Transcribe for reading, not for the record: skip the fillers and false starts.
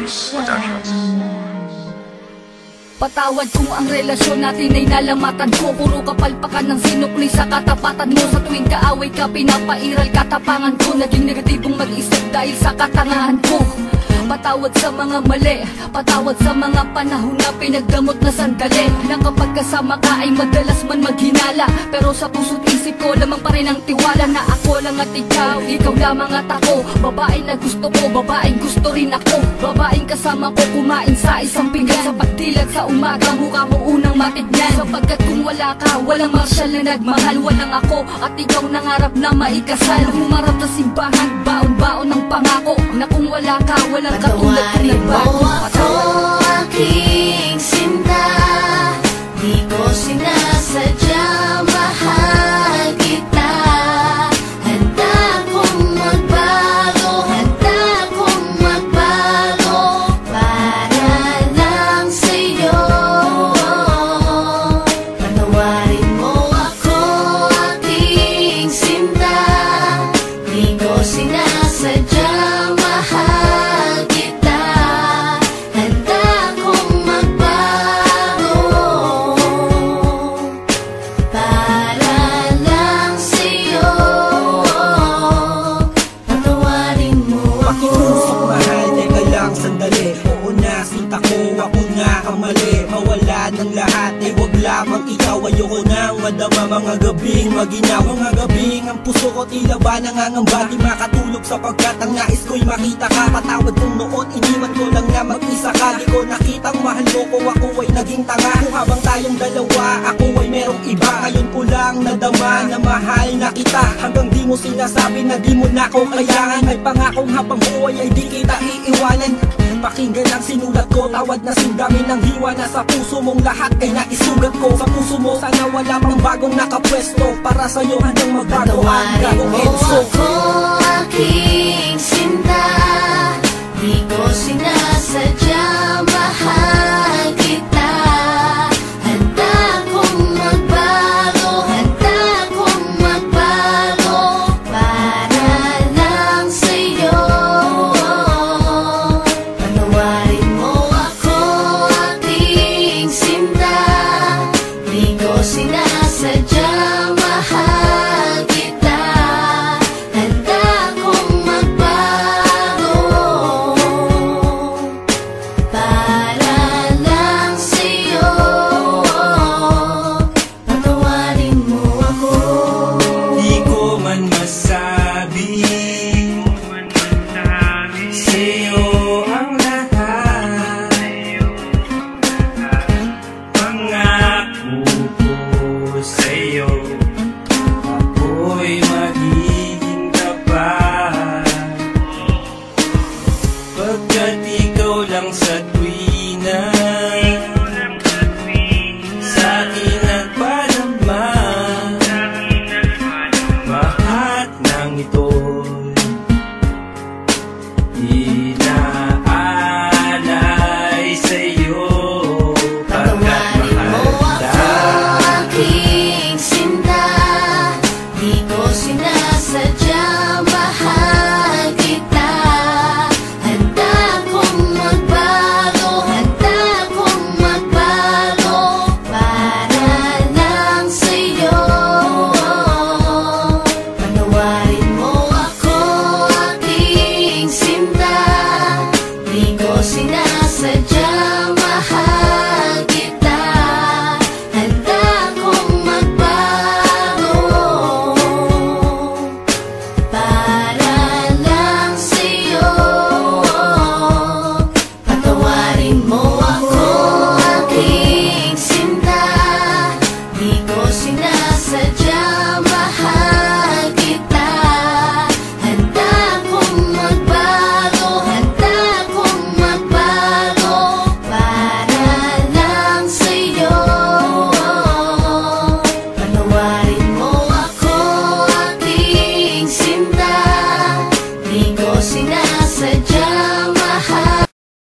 Productions. Patawad kung ang relasyon natin ay nalamatan ko. Puro kapalpakan ng sinukli sa katapatan mo. Sa tuwing kaaway ka, pinapairal katapangan ko. Naging negatibong mag-isip dahil sa katangahan ko. Patawad sa mga mali, patawad sa mga panahon na pinagdamot na sandali. Na kapag kasama ka ay madalas man maghinala, pero sa puso't isip ko lamang pa rin ang tiwala na ako lang at ikaw lamang at ako. Babae na gusto ko, babaeng gusto rin ako. Babaeng kasama ko kumain sa isang pinggan. Sa pagdilag sa umaga, mukha mo unang matignan. Sapagkat kung wala ka, walang marsyal na nagmahal. Walang ako at ikaw nangarap na maikasal. Humarap sa simbahan, baon-baon ng pangako na kung wala ka, walang katulad ka ng bago. Ako aking sinta, di ko sinasadya, mahal kita. Handa kong magbago, handa kong magbago para lang sa'yo. Patawarin mo ako aking sinta, di ko sinasadya, mahal kita. Handa kong magbago para lang sa'yo. Patawarin mo ako. Pakiusap mahal, teka lang sandali. Oo na, sinta ko, ako nga ang mali. Mawala ng lahat, ay wag lamang ikaw. Ayoko nang madama mga gabing maginaw. Mga gabing ang puso ko tila ba nangangamba. Di makatulog sapagkat ang nais ko'y makita ka. Patawad kung noon, iniwan ko lang na mag-isa ka. Di ko nakitang mahal mo ko, ako ay naging tanga. Kung habang tayong dalawa, ako ay merong iba. Ngayon ko lang nadama na mahal na kita. Hanggang di mo sinasabi na di mo na ko kailangan. May pangakong habang buhay ay di kita iiwanan. Pakinggan ang sinulat ko, tawad na sindami ng hiwa na sa puso mong lahat ay naisugat ko. Sa puso mo sana wala pang bagong nakapwesto. Para sa'yo hanggang magbago ang Patawarin gagong mo Enzo. ako